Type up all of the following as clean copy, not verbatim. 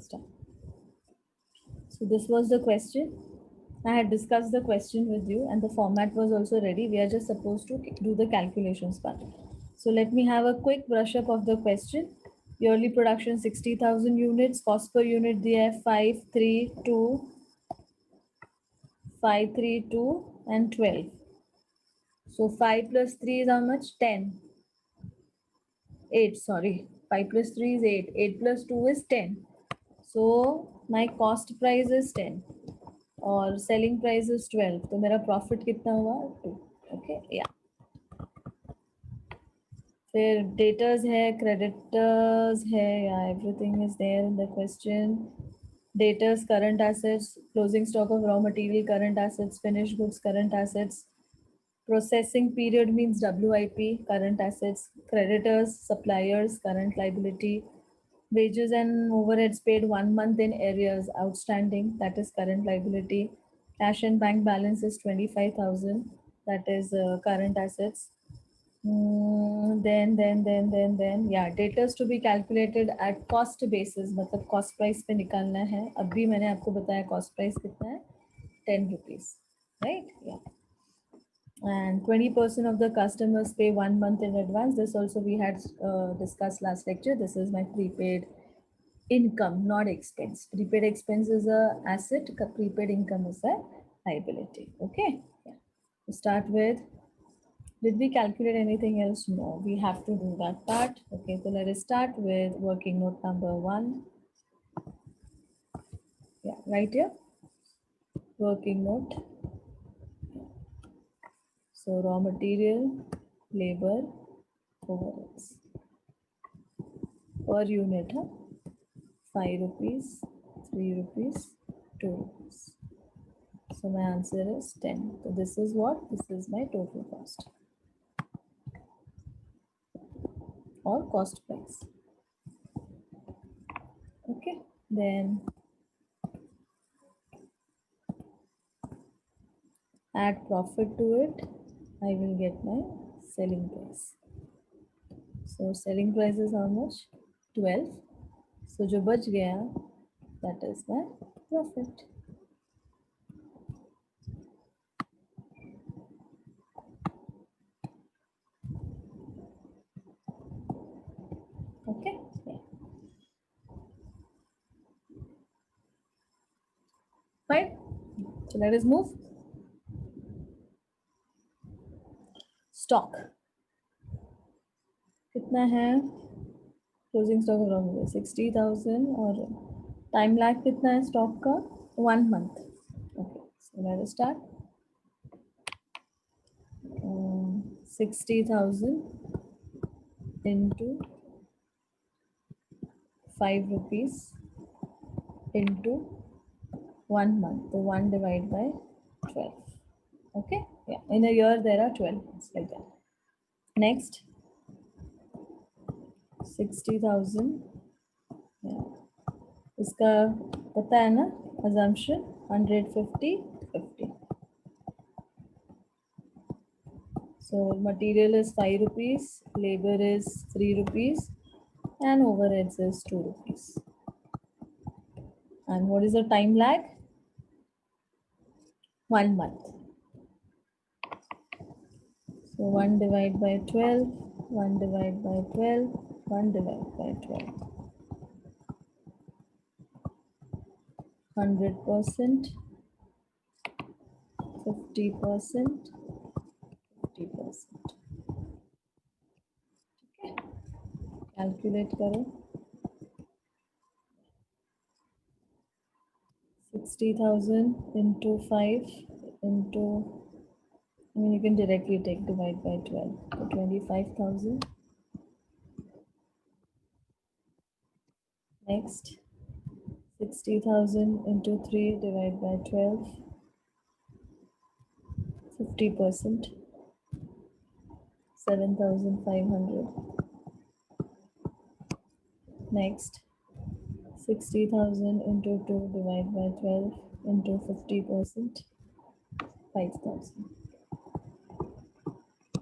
start. So this was the question. I had discussed the question with you and the format was also ready. We are just supposed to do the calculations part. So let me have a quick brush up of the question. Yearly production 60,000 units, cost per unit there 532, 532 and 12. So 5 plus 3 is how much? 10. 8, sorry. 5 plus 3 is 8. 8 plus 2 is 10. So my cost price is 10 और selling price is 12. तो मेरा profit कितना हुआ? 2. Okay, yeah. फिर debtors है, creditors है, yeah, everything is there in the question. Debtors, current assets, closing stock of raw material, current assets, finished goods, current assets. Processing period means WIP, current assets. Creditors, suppliers, current liability. Wages and overheads paid 1 month in arrears outstanding, that is current liability. Cash and bank balance is 25,000, that is current assets. Then, yeah, debtors to be calculated at cost basis, मतलब cost price पे निकालना है. अभी मैंने आपको बताया cost price कितना है, 10 rupees, right? Yeah. And 20% of the customers pay 1 month in advance. This also we had discussed last lecture. This is my prepaid income, not expense. Prepaid expense is a asset, prepaid income is a liability. Okay. Yeah. To start with, did we calculate anything else? No, we have to do that part. Okay, so let us start with working note number 1. Yeah, right here. Working note. So raw material, labor, overheads. Per unit, huh? 5 rupees, 3 rupees, 2 rupees. So my answer is 10. So this is what? This is my total cost or cost price. Okay, then add profit to it. I will get my selling price. So selling price is how much? 12. So जो बच गया, that is my profit. Okay. Yeah. Fine. So let us move. Stock. कितना है? Closing stock around 60,000 और time lag कितना है stock का? 1 month. Okay. So let us start. 60,000 into 5 rupees into 1 month. So 1 divided by 12. Okay. Yeah. In a year there are 12 months like that. Next, 60,000. Yeah. इसका पता है ना assumption 150 50. So material is 5 rupees, labor is 3 rupees, and overheads is 2 rupees. And what is the time lag? 1 month. So 1 divided by 12, 1 divided by 12, 1 divided by 12. 100%, 50%, 50%. Okay. Calculate करो. 60,000 into 5 into, I mean, you can directly take divide by 12. So 25,000. Next, 60,000 into 3 divided by 12. 50%. 7,500. Next, 60,000 into 2 divided by 12 into 50%. 5,000.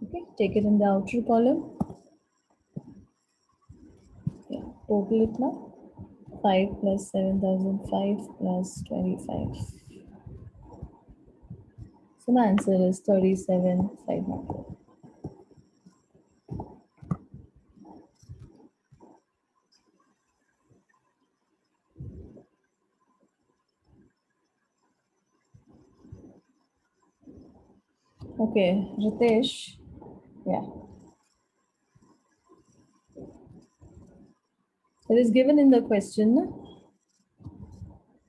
Okay, take it in the outer column. Yeah, total itna 5 plus 7,005 plus 25. So my answer is 37,500. Okay, Ritesh. Yeah. It is given in the question, na?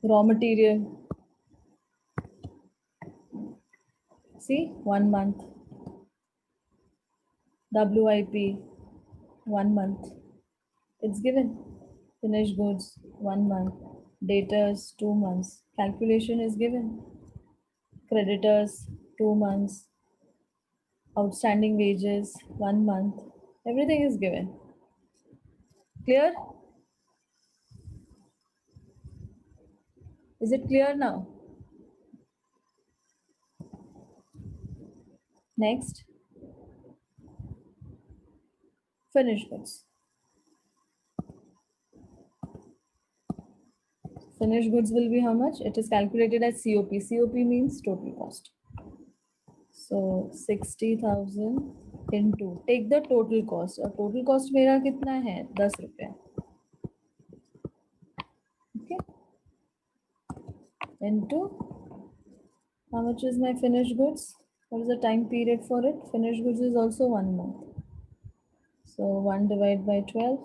Raw material. See, 1 month. WIP, 1 month. It's given. Finished goods, 1 month. Debtors, 2 months. Calculation is given. Creditors, 2 months. Outstanding wages, 1 month. Everything is given. Clear? Is it clear now? Next, finished goods. Finished goods will be how much? It is calculated as COP. COP means total cost. So 60,000 into, take the total cost. और total cost मेरा कितना है? 10 रुपया. Okay. Into, how much is my finished goods? What is the time period for it? Finished goods is also 1 month. So 1 divided by 12.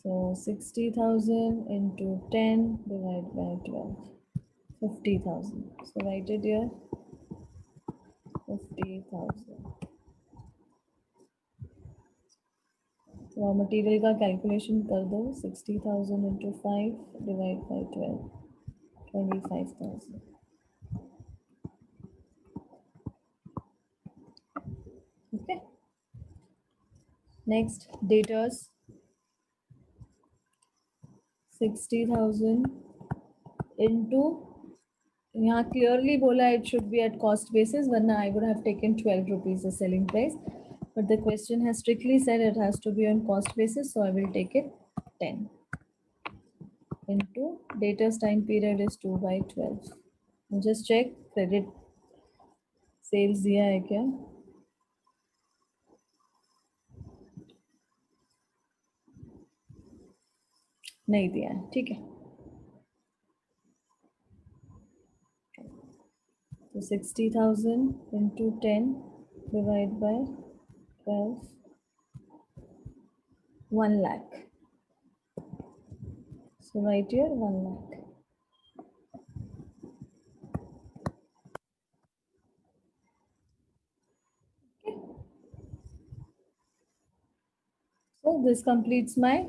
So 60,000 into 10 divided by 12. 50,000. So write it here. 50,000. Raw material का calculation कर दो 60,000 into 5 divide by 12 25,000. Okay. Next, debtors 60,000 into, यहाँ clearly बोला it should be at cost basis, वरना I would have taken 12 rupees the selling price, but the question has strictly said it has to be on cost basis, so I will take it 10 into debtors time period is 2 by 12. Just check credit sales दिया है क्या? नहीं दिया है, ठीक है. So 60,000 into 10 divided by 12, 1 lakh. So right here 1 lakh. Okay. So this completes my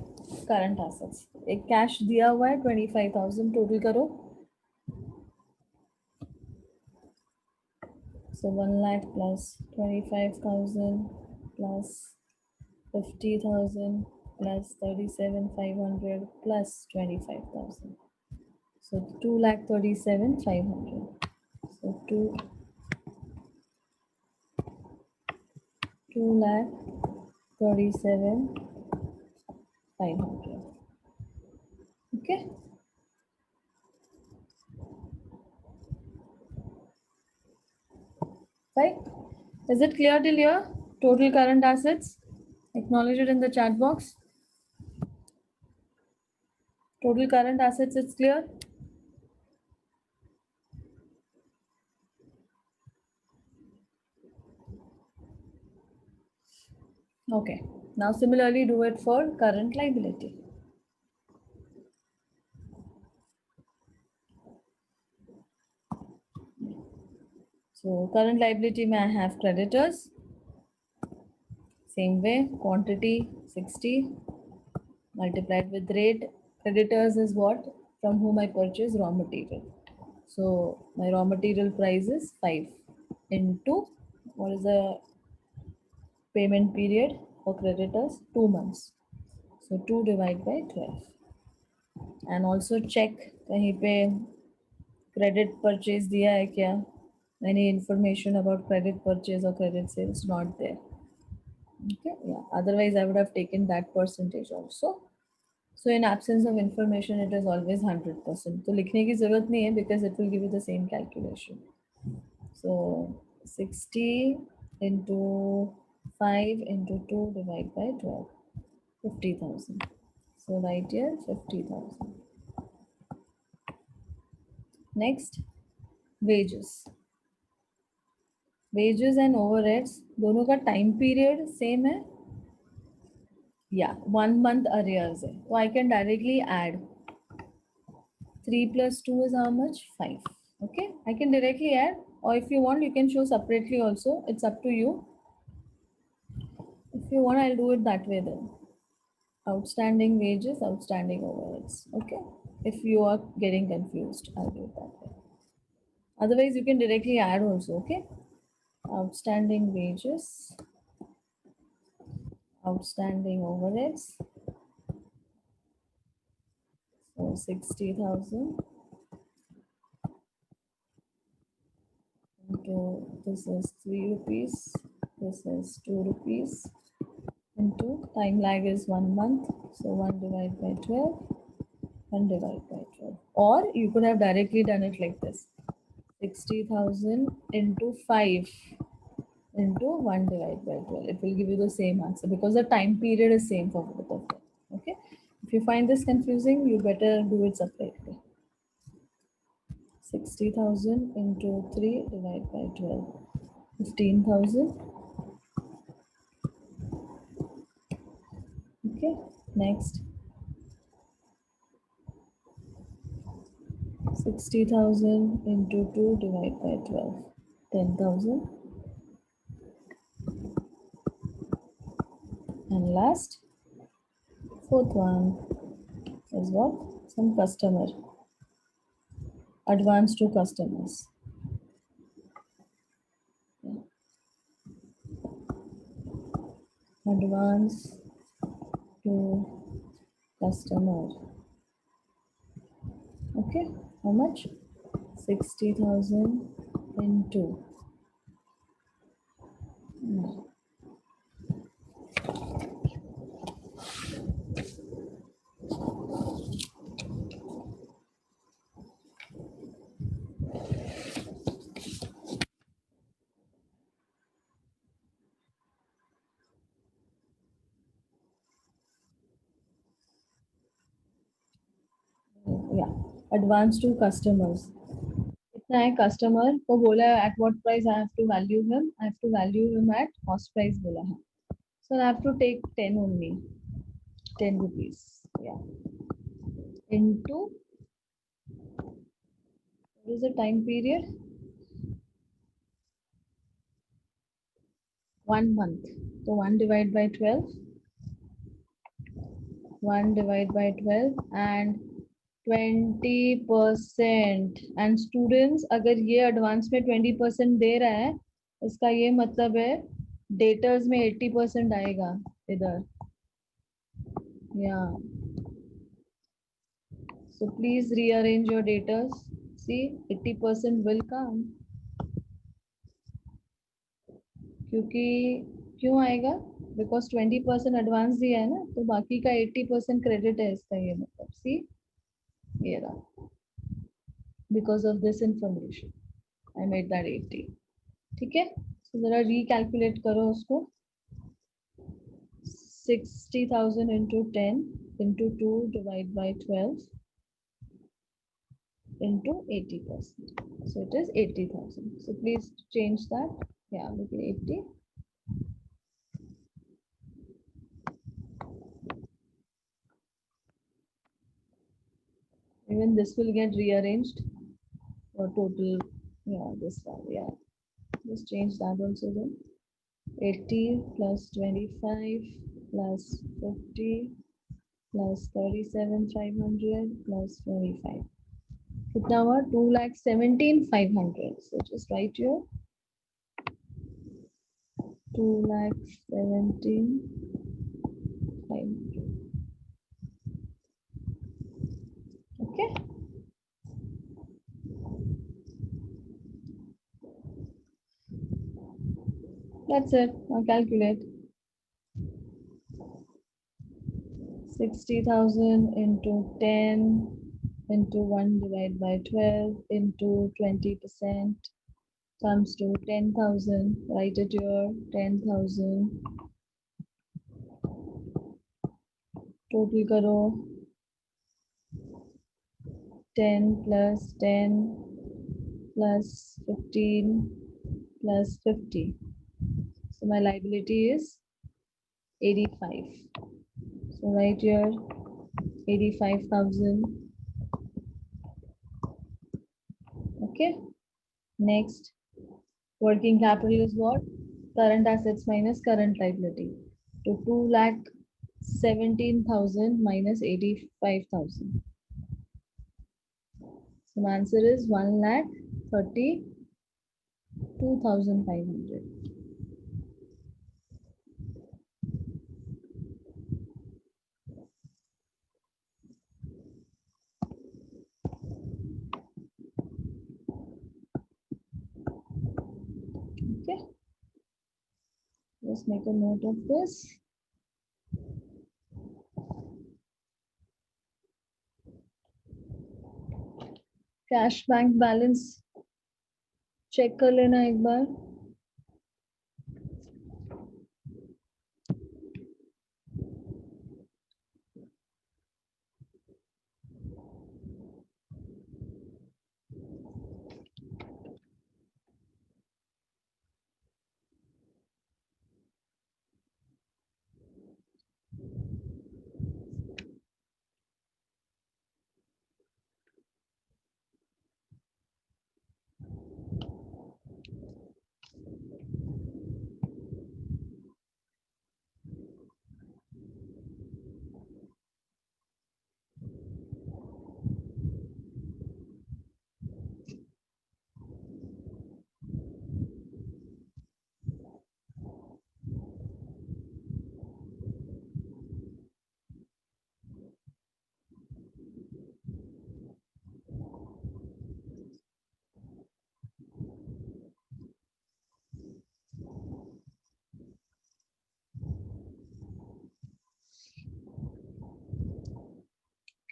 current assets. एक cash दिया हुआ है 25,000 total करो. So 1 lakh plus 25,000 plus 50,000 plus 37,500 plus 25,000. So 2,37,500. So 2,37,500. Okay. Right? Is it clear till here? Total current assets. Acknowledge it in the chat box. Total current assets, it's clear? Okay. Now similarly do it for current liability. So current liability may I have creditors. Same way, quantity 60 multiplied with rate. Creditors is what? From whom I purchase raw material. So my raw material price is 5 into, what is the payment period for creditors? 2 months. So 2 divided by 12. And also check कहीं पे credit purchase दिया है क्या? Any information about credit purchase or credit sales? Not there. Okay, yeah. Otherwise, I would have taken that percentage also. So in absence of information, it is always 100%. तो लिखने की जरूरत नहीं है because it will give you the same calculation. So 60 into 5 into 2 divided by 12, 50,000. So right here 50,000. Next, wages. Wages and overheads दोनों का time period same है. Yeah, 1 month arrears है. So I can directly add 3 plus 2 is how much? 5. Okay, I can directly add, or if you want, you can show separately also. It's up to you. If you want, I'll do it that way then. Outstanding wages, outstanding overheads. Okay, if you are getting confused, I'll do it that way. Otherwise, you can directly add also. Okay, outstanding wages, outstanding overheads. So 60,000 into this is 3 rupees, this is 2 rupees, into time lag is 1 month, so 1 divided by 12, 1 divided by 12. Or you could have directly done it like this, 60,000 into 5 into 1 divided by 12. It will give you the same answer because the time period is same for both of them. Okay, if you find this confusing, you better do it separately. 60,000 into 3 divided by 12, 15,000. Okay, next, 60,000 into 2 divided by 12, 10,000. And last, fourth one is what? Some customer, advance to customers. Yeah. Advance to customer. Okay, how much? 60,000 into. Yeah, advance to customers. इतना है customer को बोला at what price I have to value him. I have to value him at cost price बोला है. So I have to take 10 only, 10 rupees. Yeah. Into, what is the time period? 1 month. So 1 divided by 12. 1 divided by 12 and 20%. And students, अगर ये advance में 20% दे रहा है, इसका ये मतलब है daters में 80% आएगा इधर. Yeah. So please rearrange your daters. See, 80% will come. क्योंकि क्यों आएगा? Because 20% advance दिया है ना, तो बाकी का 80% credit है इसका ये मतलब. See, ये रहा. Because of this information, I made that 80. ठीक है? So जरा recalculate करो उसको. 60,000 into 10 into 2 divided by 12 into 80%. So it is 80,000. So please change that. Yeah, make it 80. Even this will get rearranged for total. Yeah, this one. Yeah, just change that also then. 80 plus 25 plus 50 plus 37,500 plus 25. कितना हुआ? 2,17,500. So just write your 2,17,500. Okay. That's it. Now calculate. 60,000 into 10 into 1 divided by 12 into 20% comes to 10,000. Write it here, 10,000. Total karo 10 plus 10 plus 15 plus 50. So my liability is 85. So write here 85,000. Okay. Next, working capital is what? Current assets minus current liability. So 2,17,000 minus 85,000. So my answer is 1,32,500. Okay. Let's make a note of this. Cash bank balance check कर लेना एक बार.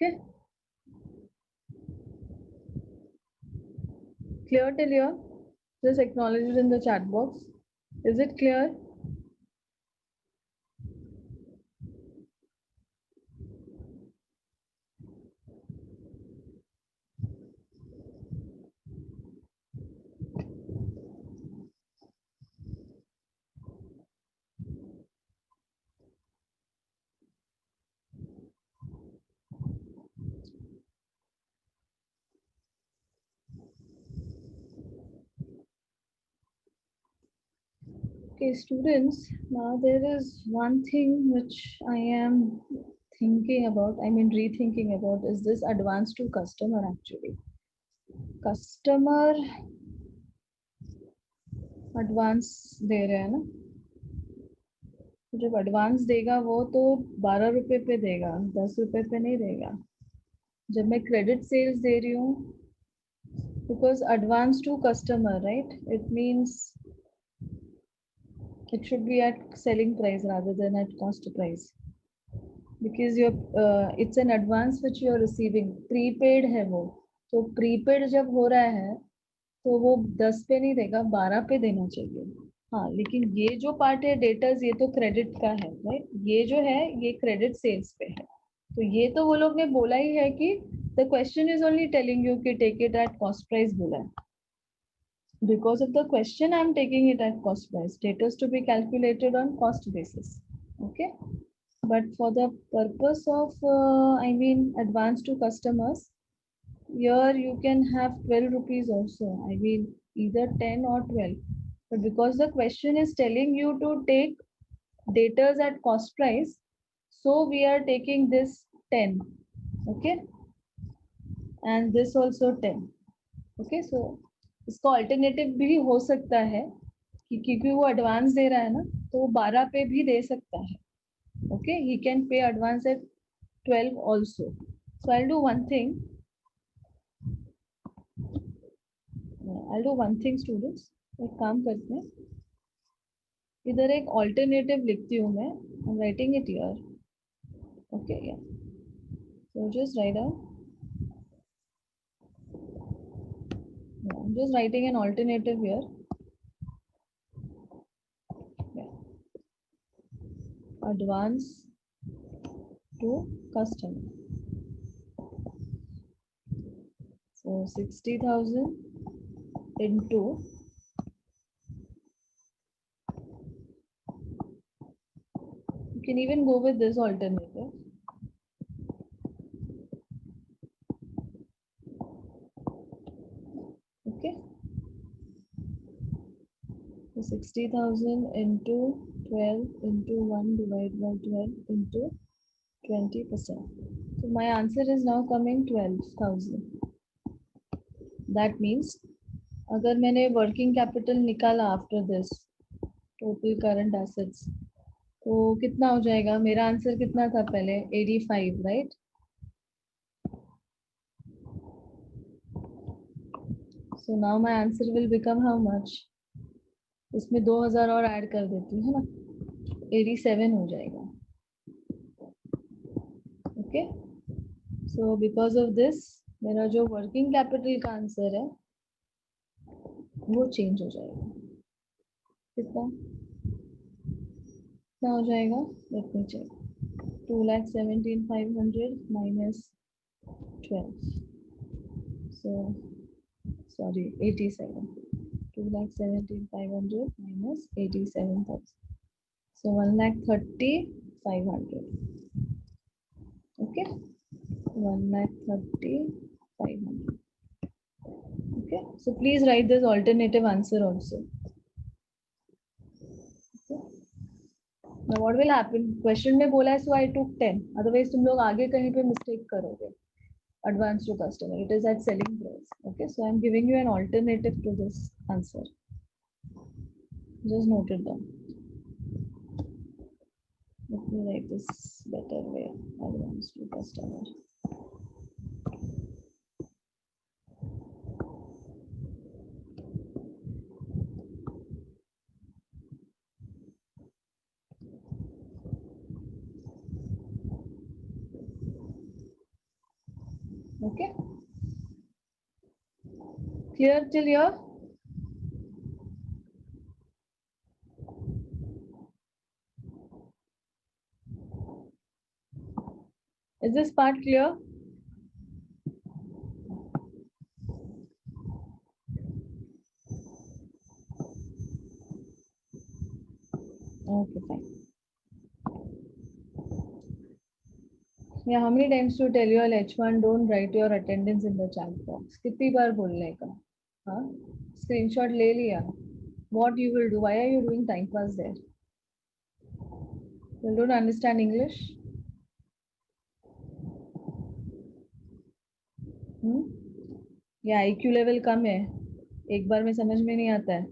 Okay. Clear till here? Just acknowledge it in the chat box. Is it clear? Okay, students, now there is one thing which I am thinking about, rethinking about, is this advance to customer actually. Customer advance दे रहे हैं ना, जब advance देगा वो तो 12 रुपए पे देगा, 10 रुपए पे नहीं देगा. जब मैं credit sales दे रही हूँ, because advance to customer, right? It means it should be at selling price rather than at cost price. Because it's an advance which you are receiving. Prepaid है वो, तो prepaid जब हो रहा है तो वो 10 पे नहीं देगा, 12 पे देना चाहिए. हाँ, लेकिन ये जो पार्ट है डेटर्स, ये तो क्रेडिट का है, राइट? ये जो है ये क्रेडिट सेल्स पे है. तो ये तो वो लोग ने बोला ही है कि the question is only telling you कि take it at cost price बोला है. Because of the question, I'm taking it at cost price. Debtors to be calculated on cost basis. Okay. But for the purpose of, advance to customers, here you can have 12 rupees also. Either 10 or 12. But because the question is telling you to take debtors at cost price, so we are taking this 10. Okay. And this also 10. Okay. So इसका alternative भी हो सकता है कि क्योंकि वो advance दे रहा है ना, तो वो 12 पे भी दे सकता है. Okay, he can pay advance at 12 also. So I will do one thing students. एक काम करते हैं, इधर एक अल्टरनेटिव लिखती हूँ मैं. I am writing it here. Okay, yeah. So just write down. Yeah, I'm just writing an alternative here. Yeah. Advance to customer. So 60,000 into, you can even go with this alternative. Okay. So 60,000 into 12 into 1 divided by 12 into 20%. So my answer is now coming 12,000. That means अगर मैंने working capital निकाला after this total current assets तो कितना हो जाएगा? मेरा answer कितना था पहले? 85, right? So now my answer will become how much? इसमें 2000 और ऐड कर देती हूँ, है ना? 87 हो जाएगा. Okay, so because of this मेरा जो वर्किंग कैपिटल का आंसर है वो चेंज हो जाएगा. कितना हो जाएगा? Let me check. 2,17,500 minus 12. So, sorry, 87. 2,17,500 minus 87,000. So 1,30,500. Okay, 1,30,500. Okay, so please write this alternative answer also. Okay. Now what will happen? Question में बोला है so I took 10. Otherwise तुम लोग आगे कहीं पे mistake करोगे. Advance to customer. It is at selling price. Okay, so I'm giving you an alternative to this answer. Just note it down. Let me write this better way. Advance to customer. Okay. Clear till here? Is this part clear? Okay, fine. Yeah, how many times to tell you all H1 don't write your attendance in the chat box? कितनी बार बोलने का? हाँ? Screenshot ले लिया. What you will do? Why are you doing time pass there? You don't understand English? या IQ level कम है, एक बार में समझ में नहीं आता है.